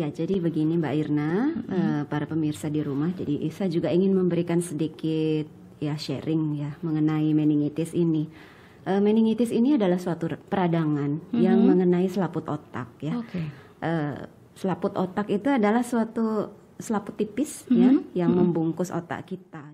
Iya, jadi begini Mbak Irna, para pemirsa di rumah. Jadi saya juga ingin memberikan sedikit ya sharing ya mengenai meningitis ini. Meningitis ini adalah suatu peradangan yang mengenai selaput otak ya. Oke. Selaput otak itu adalah suatu selaput tipis ya yang membungkus otak kita.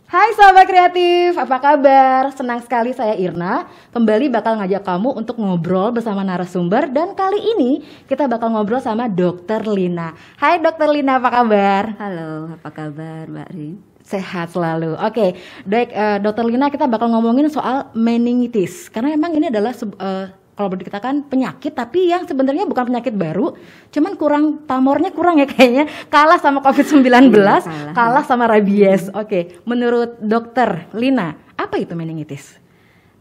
Hai sahabat kreatif, apa kabar? Senang sekali saya Irna kembali bakal ngajak kamu untuk ngobrol bersama narasumber. Dan kali ini kita bakal ngobrol sama Dr. Lina. Hai Dr. Lina, apa kabar? Halo, apa kabar Mbak Rin? Sehat selalu. Oke, baik Dr. Lina, kita bakal ngomongin soal meningitis. Karena emang ini adalah kalau boleh dikatakan penyakit, tapi yang sebenarnya bukan penyakit baru, cuman pamornya kurang ya kayaknya, kalah sama COVID-19, kalah sama rabies. Oke, menurut Dokter Lina, apa itu meningitis?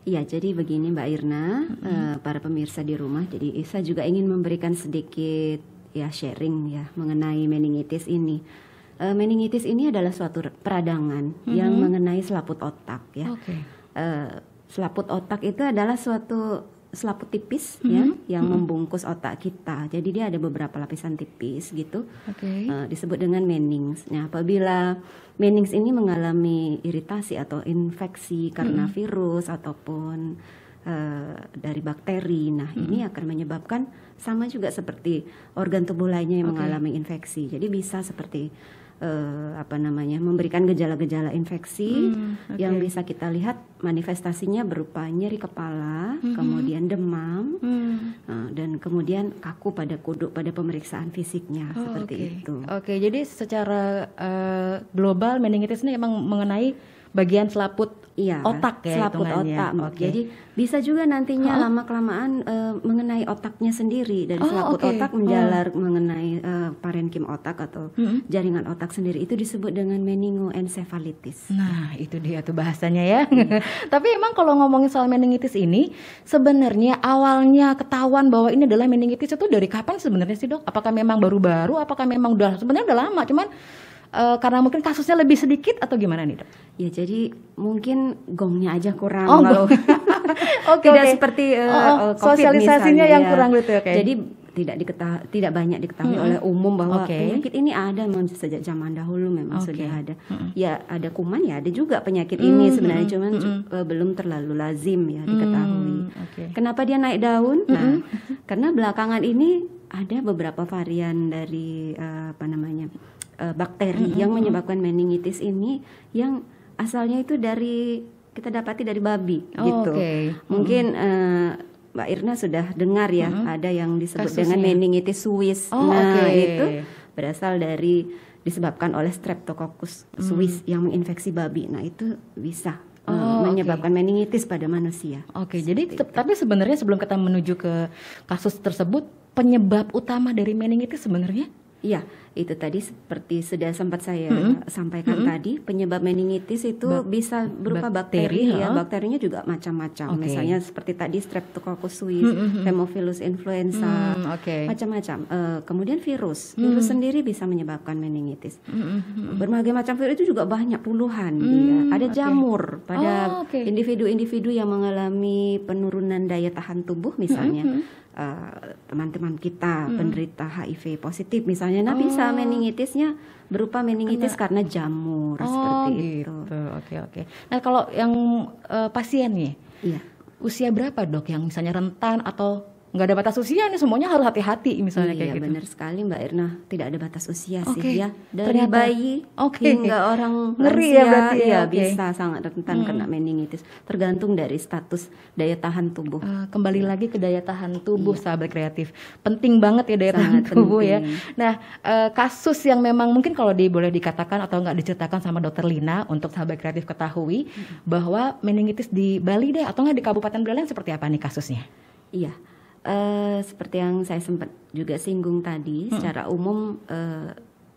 Iya, jadi begini Mbak Irna, para pemirsa di rumah. Jadi saya juga ingin memberikan sedikit ya sharing ya mengenai meningitis ini. Meningitis ini adalah suatu peradangan yang mengenai selaput otak ya. Selaput otak itu adalah suatu selaput tipis ya yang membungkus otak kita. Jadi dia ada beberapa lapisan tipis gitu. Disebut dengan menings. Nah, apabila menings ini mengalami iritasi atau infeksi karena virus ataupun dari bakteri, nah ini akan menyebabkan sama juga seperti organ tubuh lainnya yang mengalami infeksi. Jadi bisa seperti memberikan gejala-gejala infeksi yang bisa kita lihat manifestasinya berupa nyeri kepala, kemudian demam, dan kemudian kaku pada kuduk pada pemeriksaan fisiknya seperti itu. Jadi secara global meningitis ini memang mengenai bagian selaput otak ya, selaput otak. Jadi bisa juga nantinya lama-kelamaan mengenai otaknya sendiri, dari selaput otak menjalar mengenai parenkim otak atau jaringan otak sendiri. Itu disebut dengan meningoencephalitis. Nah, itu dia tuh bahasanya ya. Tapi emang kalau ngomongin soal meningitis ini, sebenarnya awalnya ketahuan bahwa ini adalah meningitis itu dari kapan sebenarnya sih, Dok? Apakah memang baru-baru? Apakah memang sebenarnya udah lama? Cuman karena mungkin kasusnya lebih sedikit atau gimana nih, Dok? Ya, jadi mungkin gongnya aja kurang. Tidak seperti COVID sosialisasinya misalnya, yang kurang gitu. Jadi tidak banyak diketahui oleh umum bahwa penyakit ini ada sejak zaman dahulu memang sudah ada. Ya, ada kuman, ya ada juga penyakit ini sebenarnya, cuman belum terlalu lazim ya diketahui. Kenapa dia naik daun? Nah, karena belakangan ini ada beberapa varian dari bakteri yang menyebabkan meningitis ini yang asalnya itu kita dapati dari babi gitu. Mungkin Mbak Irna sudah dengar ya, ada yang disebut dengan meningitis Swiss. Itu berasal disebabkan oleh Streptococcus suis yang menginfeksi babi. Nah, itu bisa menyebabkan meningitis pada manusia. Jadi tapi sebenarnya sebelum kita menuju ke kasus tersebut, penyebab utama dari meningitis sebenarnya? Iya, itu tadi seperti sudah sempat saya sampaikan tadi, penyebab meningitis itu bisa berupa bakteri ya. Bakterinya juga macam-macam. Misalnya seperti tadi Streptococcus suis, Haemophilus influenza, macam-macam. Kemudian virus sendiri bisa menyebabkan meningitis. Berbagai macam virus itu juga banyak, puluhan dia. Ada jamur pada individu-individu yang mengalami penurunan daya tahan tubuh misalnya. Teman-teman kita penderita HIV positif misalnya, nah bisa meningitisnya berupa meningitis karena jamur seperti itu. Nah, kalau yang pasien nih, usia berapa, Dok, yang misalnya rentan atau nggak ada batas usia nih, semuanya harus hati-hati misalnya kayak gitu? Benar sekali Mbak Irna, tidak ada batas usia sih ya, dari bayi hingga orang ngeri lansia, ya berarti ya. Bisa sangat rentan kena meningitis, tergantung dari status daya tahan tubuh. Kembali lagi ke daya tahan tubuh, sahabat kreatif, penting banget ya daya tahan tubuh ya. Nah, kasus yang memang mungkin kalau boleh dikatakan atau nggak diceritakan sama Dokter Lina untuk sahabat kreatif ketahui bahwa meningitis di Bali deh atau nggak di Kabupaten Buleleng seperti apa nih kasusnya? Iya. Seperti yang saya sempat juga singgung tadi, secara umum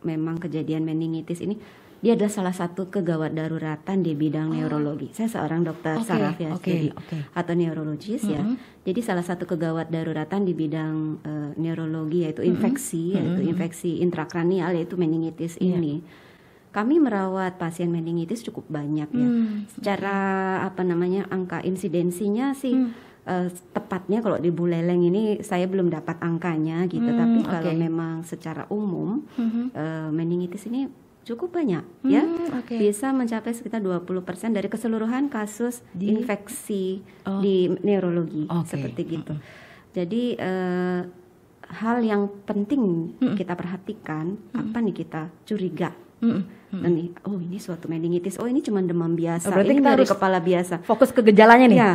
memang kejadian meningitis ini dia adalah salah satu kegawat daruratan di bidang neurologi. Saya seorang dokter saraf ya, atau neurologis ya. Jadi salah satu kegawat daruratan di bidang neurologi yaitu infeksi, yaitu infeksi intrakranial yaitu meningitis ini. Kami merawat pasien meningitis cukup banyak ya. Secara angka insidensinya sih tepatnya kalau di Buleleng ini saya belum dapat angkanya gitu. Tapi kalau memang secara umum meningitis ini cukup banyak ya, bisa mencapai sekitar 20% dari keseluruhan kasus infeksi di neurologi seperti gitu. Jadi hal yang penting kita perhatikan apa nih kita curiga. Nih, ini suatu meningitis. Ini cuma demam biasa. Berarti ini kita dari harus kepala biasa. Fokus ke gejalanya nih. Ya,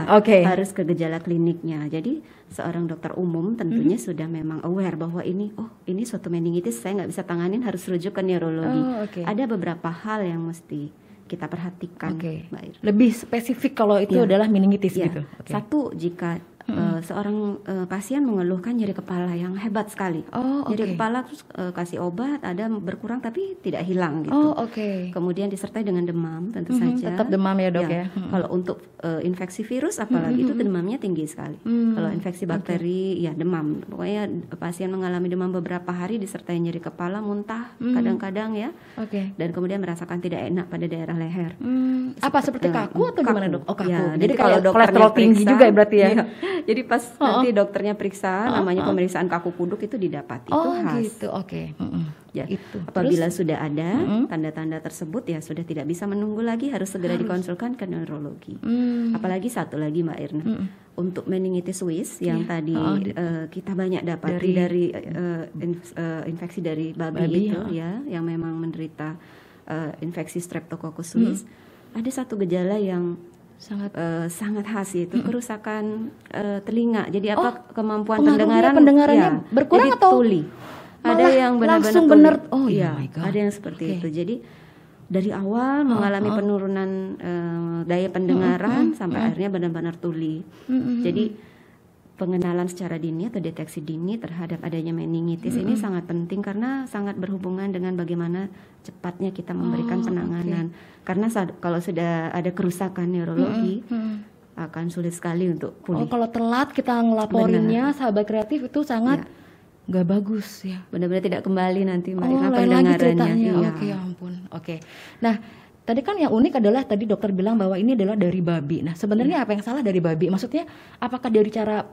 harus ke gejala kliniknya. Jadi seorang dokter umum tentunya sudah memang aware bahwa ini suatu meningitis. Saya nggak bisa tanganin, harus rujuk ke neurologi. Ada beberapa hal yang mesti kita perhatikan, Mbak Ir. Lebih spesifik kalau itu adalah meningitis gitu. Satu, jika seorang pasien mengeluhkan nyeri kepala yang hebat sekali, nyeri kepala terus kasih obat, ada berkurang tapi tidak hilang gitu. Kemudian disertai dengan demam tentu saja. Tetap demam ya dok ya. Kalau untuk infeksi virus apalagi itu demamnya tinggi sekali. Kalau infeksi bakteri ya demam. Pokoknya pasien mengalami demam beberapa hari disertai nyeri kepala, muntah kadang-kadang ya. Dan kemudian merasakan tidak enak pada daerah leher. Apa seperti kaku atau gimana dok? Kaku. Ya, jadi kalau kolesterol tinggi juga ya berarti ya. Jadi pas nanti dokternya periksa, namanya pemeriksaan kaku kuduk itu didapati. Itu khas. Gitu, Ya, itu. Apabila sudah ada tanda-tanda tersebut ya sudah tidak bisa menunggu lagi, harus segera dikonsulkan ke neurologi. Apalagi satu lagi Mbak Irna, untuk meningitis Swiss yang tadi kita banyak dapati dari infeksi dari babi itu ya, yang memang menderita infeksi Streptococcus Swiss. Ada satu gejala yang sangat khas, yaitu kerusakan telinga. Jadi kemampuan pendengarannya berkurang atau tuli. Ada yang benar-benar tuli. Ada yang seperti itu. Jadi dari awal mengalami penurunan daya pendengaran sampai akhirnya benar-benar tuli. Jadi pengenalan secara dini atau deteksi dini terhadap adanya meningitis ini sangat penting karena sangat berhubungan dengan bagaimana cepatnya kita memberikan penanganan. Karena kalau sudah ada kerusakan neurologi akan sulit sekali untuk pulih. Kalau telat kita ngelaporinnya, sahabat kreatif itu sangat nggak bagus ya. Benar-benar tidak kembali nanti Mbak Irna pendengarannya. Ya ampun. Nah, tadi kan yang unik adalah tadi dokter bilang bahwa ini adalah dari babi. Nah, sebenarnya apa yang salah dari babi? Maksudnya apakah dari cara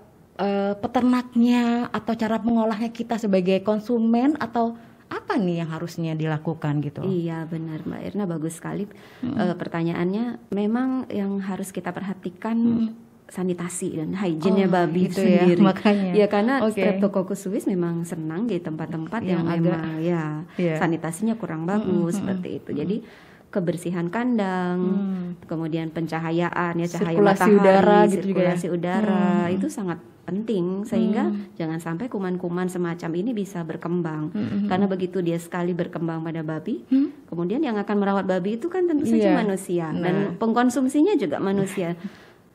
peternaknya atau cara mengolahnya kita sebagai konsumen, atau apa nih yang harusnya dilakukan gitu? Iya benar Mbak Irna, bagus sekali pertanyaannya. Memang yang harus kita perhatikan sanitasi dan hygiene-nya babi itu sendiri. Makanya. Ya karena Streptococcus suis memang senang di tempat-tempat yang memang sanitasinya kurang bagus seperti itu. Jadi kebersihan kandang, kemudian pencahayaan ya, cahaya sirkulasi matahari, udara gitu sirkulasi juga ya. udara itu sangat penting sehingga jangan sampai kuman-kuman semacam ini bisa berkembang. Karena begitu dia sekali berkembang pada babi, kemudian yang akan merawat babi itu kan tentu saja manusia dan pengkonsumsinya juga manusia.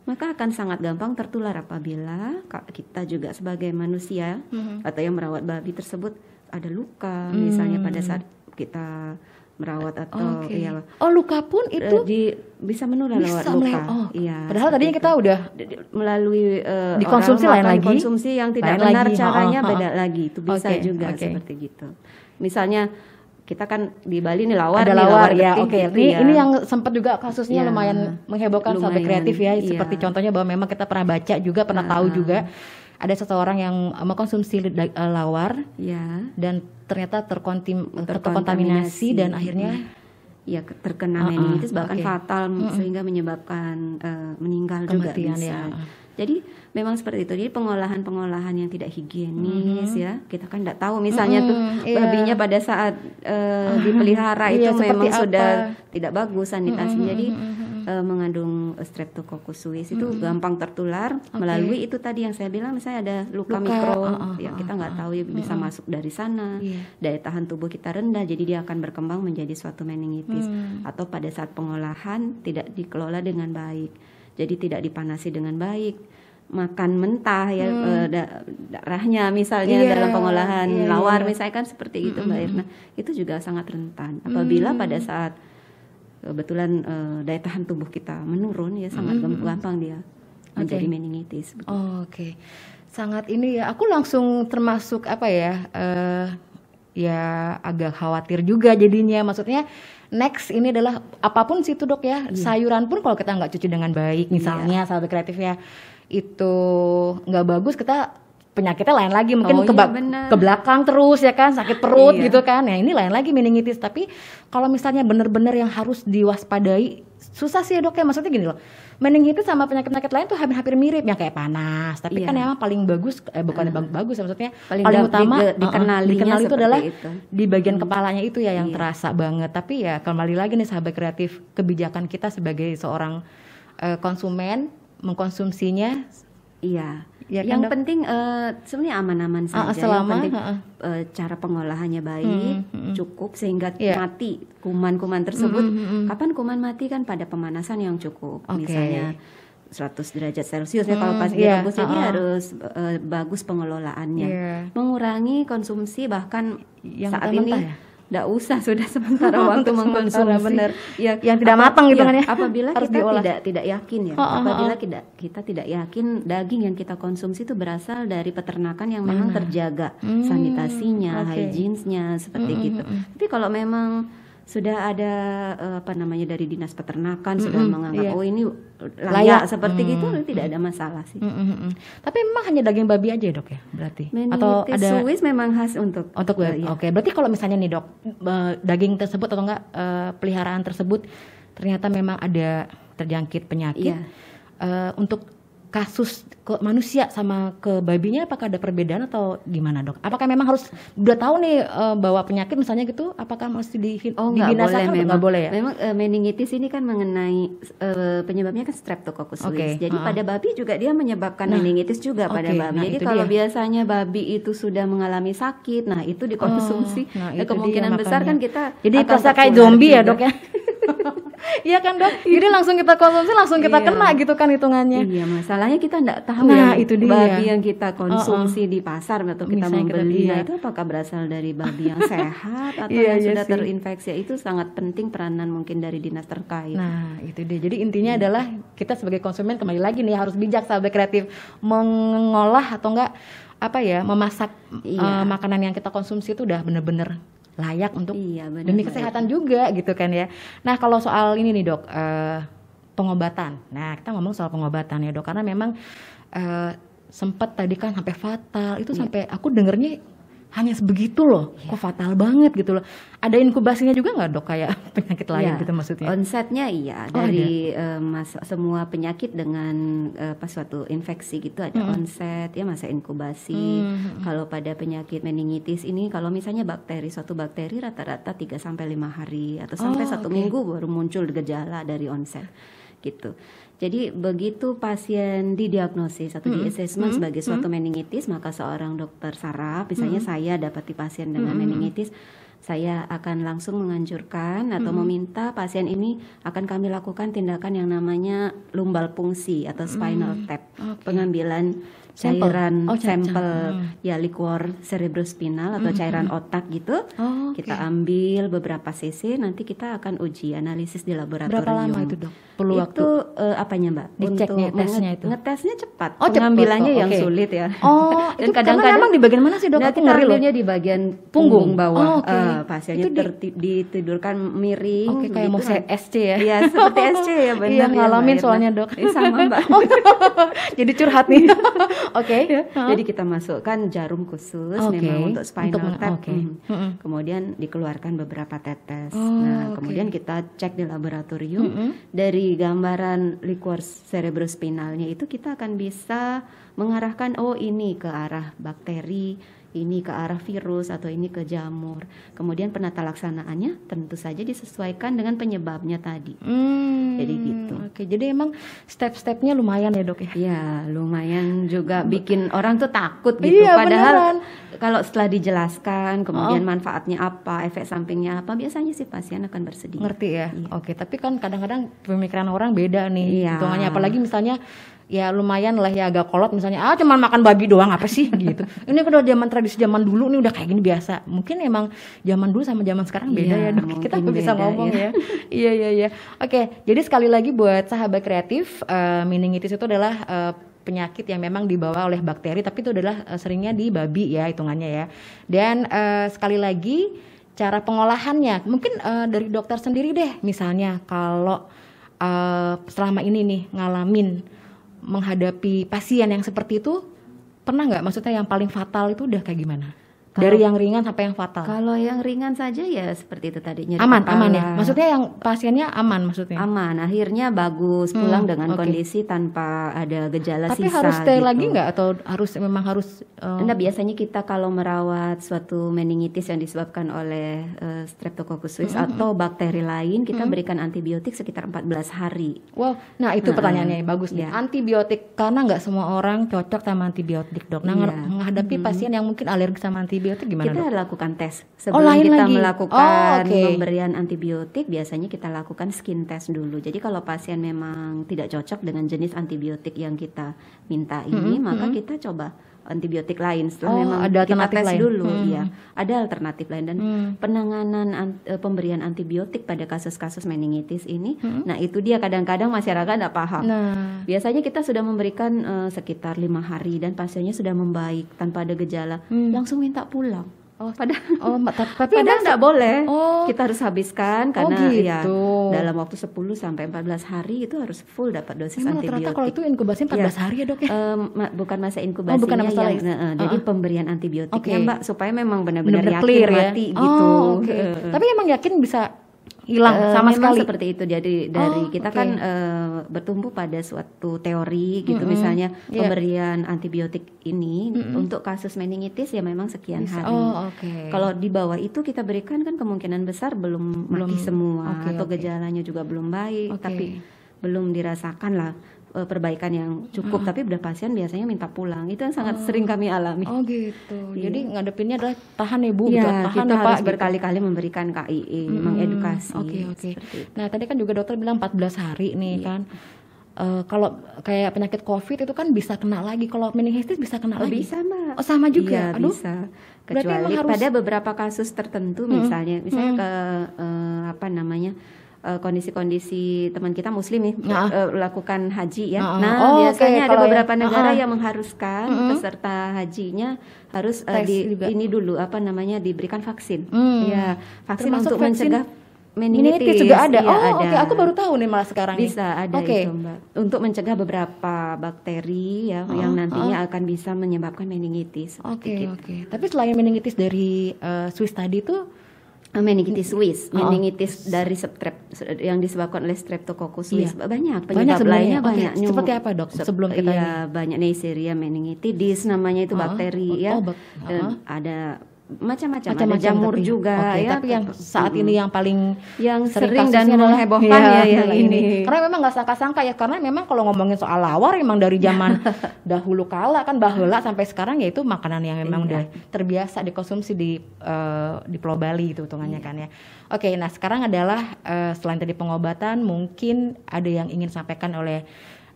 Maka akan sangat gampang tertular apabila kita juga sebagai manusia atau yang merawat babi tersebut ada luka misalnya pada saat kita merawat atau luka pun itu bisa menular lewat luka. Padahal tadinya kita udah melalui dikonsumsi lain lagi. Konsumsi yang tidak benar caranya beda lagi. Itu bisa juga seperti gitu. Misalnya kita kan di Bali nih ada lawar ya. Ini yang sempat juga kasusnya lumayan menghebohkan sahabat kreatif ya. Seperti contohnya bahwa memang kita pernah baca juga, pernah tahu juga ada seseorang yang mengkonsumsi lawar dan ternyata terkontaminasi dan akhirnya terkena meningitis bahkan fatal sehingga menyebabkan meninggal kematian, juga bisa. Jadi memang seperti itu. Jadi pengolahan yang tidak higienis ya. Kita kan tidak tahu misalnya tuh babinya pada saat dipelihara itu memang sudah tidak bagus sanitasi. Jadi mengandung Streptococcus suis itu gampang tertular melalui itu tadi yang saya bilang, misalnya ada luka mikro yang kita nggak tahu bisa masuk dari sana, daya tahan tubuh kita rendah, jadi dia akan berkembang menjadi suatu meningitis. Atau pada saat pengolahan tidak dikelola dengan baik, jadi tidak dipanasi dengan baik, makan mentah ya, darahnya misalnya dalam pengolahan lawar misalkan seperti itu Mbak Irna, itu juga sangat rentan apabila pada saat kebetulan daya tahan tubuh kita menurun ya, sangat gampang dia menjadi meningitis. Oke. Sangat ini ya, aku langsung termasuk apa ya, ya agak khawatir juga jadinya. Maksudnya next ini adalah apapun situ dok ya, sayuran pun kalau kita nggak cuci dengan baik misalnya sahabat kreatif ya, itu nggak bagus, kita penyakitnya lain lagi, mungkin ke belakang terus ya kan, sakit perut gitu kan, ya ini lain lagi meningitis. Tapi kalau misalnya benar-benar yang harus diwaspadai, susah sih dok ya, maksudnya gini loh, meningitis sama penyakit-penyakit lain tuh hampir mirip ya, kayak panas, tapi kan emang paling bagus, bukan bagus maksudnya paling utama dikenali itu adalah di bagian kepalanya itu ya yang terasa banget. Tapi ya kembali lagi nih sahabat kreatif, kebijakan kita sebagai seorang konsumen mengkonsumsinya ya yang penting sebenarnya aman-aman saja. Selama, yang penting cara pengolahannya baik, cukup sehingga mati kuman-kuman tersebut. Kapan kuman mati kan pada pemanasan yang cukup, misalnya 100 derajat Celcius ya kalau pas direbus, jadi harus bagus pengelolaannya, mengurangi konsumsi bahkan yang saat ini nggak usah sudah sementara waktu mengkonsumsi bener. Yang tidak matang gitu kan ya, apabila kita tidak yakin ya, apabila kita tidak yakin daging yang kita konsumsi itu berasal dari peternakan yang memang terjaga sanitasinya, hygienes-nya seperti gitu. Tapi kalau memang sudah ada dari dinas peternakan sudah menganggap oh ini layak seperti gitu, tidak ada masalah sih. Tapi memang hanya daging babi aja ya dok ya berarti? Atau ada Swiss memang khas untuk Oke, berarti kalau misalnya nih dok, daging tersebut atau enggak peliharaan tersebut ternyata memang ada terjangkit penyakit, untuk kasus ke manusia sama ke babinya apakah ada perbedaan atau gimana dok? Apakah memang harus udah tahu nih bawa penyakit misalnya gitu, apakah mesti dibinasakan? Nggak boleh ya? Memang meningitis ini kan mengenai penyebabnya kan Streptococcus suis. Jadi pada babi juga dia menyebabkan meningitis juga pada babi. Jadi kalau biasanya babi itu sudah mengalami sakit, nah itu dikonsumsi, kemungkinan besar kan kita jadi terasa kayak zombie ya dok ya. Iya kan dok, jadi langsung kita konsumsi langsung kita kena gitu kan hitungannya. Iya, masalahnya kita nggak tahu itu dia. Babi yang kita konsumsi di pasar atau kita membeli itu apakah berasal dari babi yang sehat atau yang sudah terinfeksi. Itu sangat penting peranan mungkin dari dinas terkait. Nah itu dia, jadi intinya adalah kita sebagai konsumen kembali lagi nih harus bijak sahabat kreatif mengolah atau enggak memasak makanan yang kita konsumsi itu udah bener-bener layak untuk demi kesehatan juga gitu kan ya. Nah kalau soal ini nih dok, pengobatan. Nah kita ngomong soal pengobatan ya dok, karena memang sempat tadi kan sampai fatal itu, sampai aku dengernya hanya sebegitu loh, kok fatal banget gitu loh. Ada inkubasinya juga nggak dok kayak penyakit lain gitu maksudnya? Onsetnya dari semua penyakit dengan pas suatu infeksi gitu ada onset ya, masa inkubasi. Kalau pada penyakit meningitis ini kalau misalnya suatu bakteri rata-rata 3-5 hari atau sampai 1 minggu baru muncul gejala dari onset gitu. Jadi begitu pasien didiagnosis atau di-assessment sebagai suatu meningitis, maka seorang dokter saraf, misalnya saya dapati pasien dengan meningitis, saya akan langsung menganjurkan atau meminta pasien ini akan kami lakukan tindakan yang namanya lumbal pungsi atau spinal tap, pengambilan cairan sampel ya liquor cerebrospinal atau cairan otak gitu. Kita ambil beberapa cc, nanti kita akan uji analisis di laboratorium. Berapa lama itu dok? Perlu waktu? Itu apanya Mbak? Diceknya, tesnya itu? Ngetesnya cepat. Pengambilannya yang sulit ya. Dan kadang-kadang memang di bagian mana sih dok? Aku ngeri loh. Di bagian punggung bawah. Pasiennya ditidurkan miring. Kayak mau SC ya? Iya seperti SC ya benar. Iya ngalamin soalnya dok. Sama Mbak. Jadi curhat nih. Jadi kita masukkan jarum khusus memang untuk spinal tap. Kemudian dikeluarkan beberapa tetes. Kemudian kita cek di laboratorium. Dari gambaran liquor cerebrospinalnya itu kita akan bisa mengarahkan ini ke arah bakteri, ini ke arah virus, atau ini ke jamur. Kemudian penata laksanaannya tentu saja disesuaikan dengan penyebabnya tadi. Jadi gitu. Jadi emang step-stepnya lumayan ya dok ya? Ya lumayan juga bikin orang tuh takut gitu. Padahal kalau setelah dijelaskan kemudian manfaatnya apa, efek sampingnya apa, biasanya sih pasien akan bersedia. Ngerti ya? Tapi kan kadang-kadang pemikiran orang beda nih hitungannya, apalagi misalnya ya lumayan lah ya agak kolot misalnya cuman makan babi doang apa sih gitu. Ini kan udah zaman tradisi zaman dulu nih udah kayak gini biasa. Mungkin emang zaman dulu sama zaman sekarang beda ya Dok. Kita bisa ngomong ya. Iya. Oke, jadi sekali lagi buat sahabat kreatif, meningitis itu adalah penyakit yang memang dibawa oleh bakteri, tapi itu adalah seringnya di babi ya hitungannya ya. Dan sekali lagi cara pengolahannya mungkin dari dokter sendiri deh, misalnya kalau selama ini nih ngalamin menghadapi pasien yang seperti itu, pernah nggak maksudnya yang paling fatal itu udah kayak gimana? Dari yang ringan sampai yang fatal. Kalau yang ringan saja ya seperti itu tadi, nyeri aman kepala. Ya. Maksudnya yang pasiennya aman maksudnya. Aman, akhirnya bagus pulang dengan kondisi tanpa ada gejala tapi sisa. Tapi harus stay gitu. lagi nggak atau memang harus? Nah, biasanya kita kalau merawat suatu meningitis yang disebabkan oleh Streptococcus suis atau bakteri lain, kita berikan antibiotik sekitar 14 hari. Wow, nah itu pertanyaannya bagus nih. Antibiotik, karena nggak semua orang cocok sama antibiotik Dok. Nah menghadapi pasien yang mungkin alergi sama antibiotik gimana kita Dok? lakukan tes sebelum kita lagi melakukan pemberian antibiotik. Biasanya kita lakukan skin test dulu. Jadi kalau pasien memang tidak cocok dengan jenis antibiotik yang kita minta ini, maka kita coba antibiotik lain setelah memang ada kita tes lain. dulu. Ya, ada alternatif lain. Dan penanganan pemberian antibiotik pada kasus-kasus meningitis ini, nah itu dia kadang-kadang masyarakat tidak paham. Biasanya kita sudah memberikan sekitar 5 hari dan pasiennya sudah membaik tanpa ada gejala, langsung minta pulang. Tapi tidak boleh. Kita harus habiskan karena gitu. ya dalam waktu 10 sampai 14 hari itu harus full dapat dosis antibiotik. Rata-rata kalau itu inkubasinya 14 hari ya Dok ya? Bukan masa inkubasinya jadi pemberian antibiotiknya Mbak, supaya memang benar-benar yakin clear, mati gitu. Tapi emang yakin bisa hilang sama sekali seperti itu. Jadi dari kita kan bertumbuh pada suatu teori gitu, misalnya pemberian antibiotik ini untuk kasus meningitis ya memang sekian hari. Kalau di bawah itu kita berikan kan kemungkinan besar belum mati semua atau gejalanya juga belum baik, tapi belum dirasakan lah perbaikan yang cukup, tapi udah pasien biasanya minta pulang. Itu yang sangat sering kami alami. Gitu. Jadi ngadepinnya adalah tahan ya Bu, tahan kita ya, harus Pak, berkali-kali memberikan KIE, mengedukasi. Nah tadi kan juga dokter bilang 14 hari nih kan. Kalau kayak penyakit COVID itu kan bisa kena lagi. Kalau meningitis bisa kena lagi. Bisa Mbak. Sama juga. Aduh. Bisa. Kecuali pada beberapa kasus tertentu, misalnya ke kondisi-kondisi teman kita muslim lakukan haji ya. Biasanya ada beberapa negara yang mengharuskan peserta hajinya harus diberikan vaksin. Vaksin untuk mencegah meningitis juga ada. Ada. Aku baru tahu nih malah sekarang. Bisa ada itu Mbak. Untuk mencegah beberapa bakteri yang nantinya akan bisa menyebabkan meningitis. Tapi selain meningitis dari Swiss tadi itu meningitis Swiss, meningitis dari yang disebabkan oleh Streptococcus suis, banyak penyebab lainnya banyak. Seperti apa Dok? Sebelum kita banyak Neisseria meningitidis namanya itu bakteri dan ada macam-macam, ada jamur juga tapi yang saat ini yang paling sering dan menghebohkan yang ini. Karena memang nggak sangka-sangka ya, karena memang kalau ngomongin soal lawar memang dari zaman dahulu kala kan baheula sampai sekarang ya itu makanan yang memang udah terbiasa dikonsumsi di Pulau Bali itu hitungannya kan ya. Nah sekarang adalah selain tadi pengobatan, mungkin ada yang ingin sampaikan oleh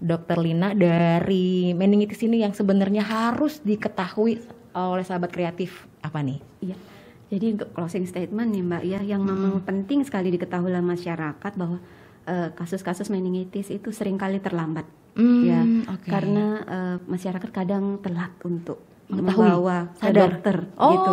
Dokter Lina dari meningitis ini yang sebenarnya harus diketahui oleh sahabat kreatif apa nih? Iya. Jadi untuk closing statement nih Mbak ya, yang memang penting sekali diketahui oleh masyarakat bahwa kasus-kasus meningitis itu seringkali terlambat karena masyarakat kadang telat untuk membawa ke dokter gitu.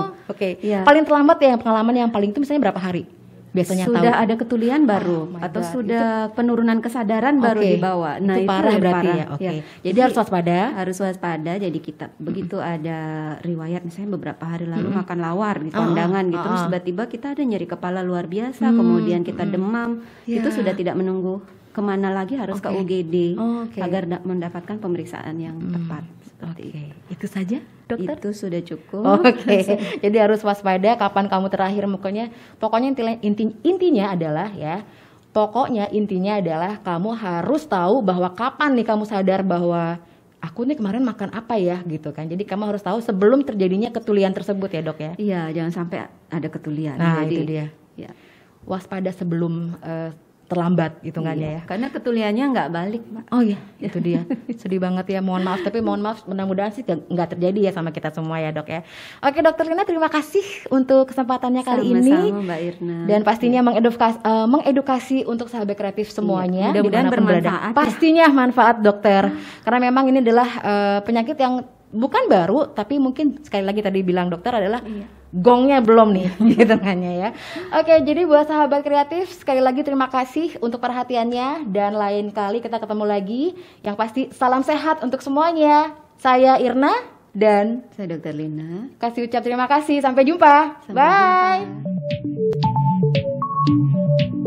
Paling terlambat ya pengalaman yang paling itu misalnya berapa hari? Biasanya sudah ada ketulian baru atau sudah penurunan kesadaran baru dibawa. Nah, itu parah berarti parah. Ya. Jadi harus waspada. Harus waspada. Jadi kita begitu ada riwayat misalnya beberapa hari lalu makan lawar di kondangan gitu, terus tiba-tiba kita ada nyeri kepala luar biasa, kemudian kita demam, itu sudah tidak menunggu kemana lagi, harus ke UGD agar mendapatkan pemeriksaan yang tepat. Seperti itu saja dokter? Itu sudah cukup. Jadi harus waspada kapan kamu terakhir pokoknya intinya adalah intinya adalah kamu harus tahu bahwa kapan nih kamu sadar bahwa aku nih kemarin makan apa ya gitu kan. Jadi kamu harus tahu sebelum terjadinya ketulian tersebut ya Dok ya. Iya, jangan sampai ada ketulian. Nah, itu dia. Ya. Waspada sebelum terlambat hitungannya ya. Karena ketuliannya nggak balik, Mbak. Oh iya, itu dia. Sedih banget ya, mohon maaf. Tapi mohon maaf, mudah-mudahan sih nggak terjadi ya sama kita semua ya, Dok ya. Oke, Dokter Lina, terima kasih untuk kesempatannya kali ini. Sama-sama, Mbak Irna. Dan pastinya mengedukasi untuk sahabat kreatif semuanya. Mudah-mudahan bermanfaat. Pastinya manfaat, Dokter. Karena memang ini adalah penyakit yang bukan baru, tapi mungkin sekali lagi tadi bilang dokter adalah gongnya belum nih, gitu kan ya. Oke, jadi buat sahabat kreatif, sekali lagi terima kasih untuk perhatiannya, dan lain kali kita ketemu lagi. Yang pasti salam sehat untuk semuanya. Saya Irna dan saya Dokter Lina. Kasih ucap terima kasih, sampai jumpa. Bye. Jumpa.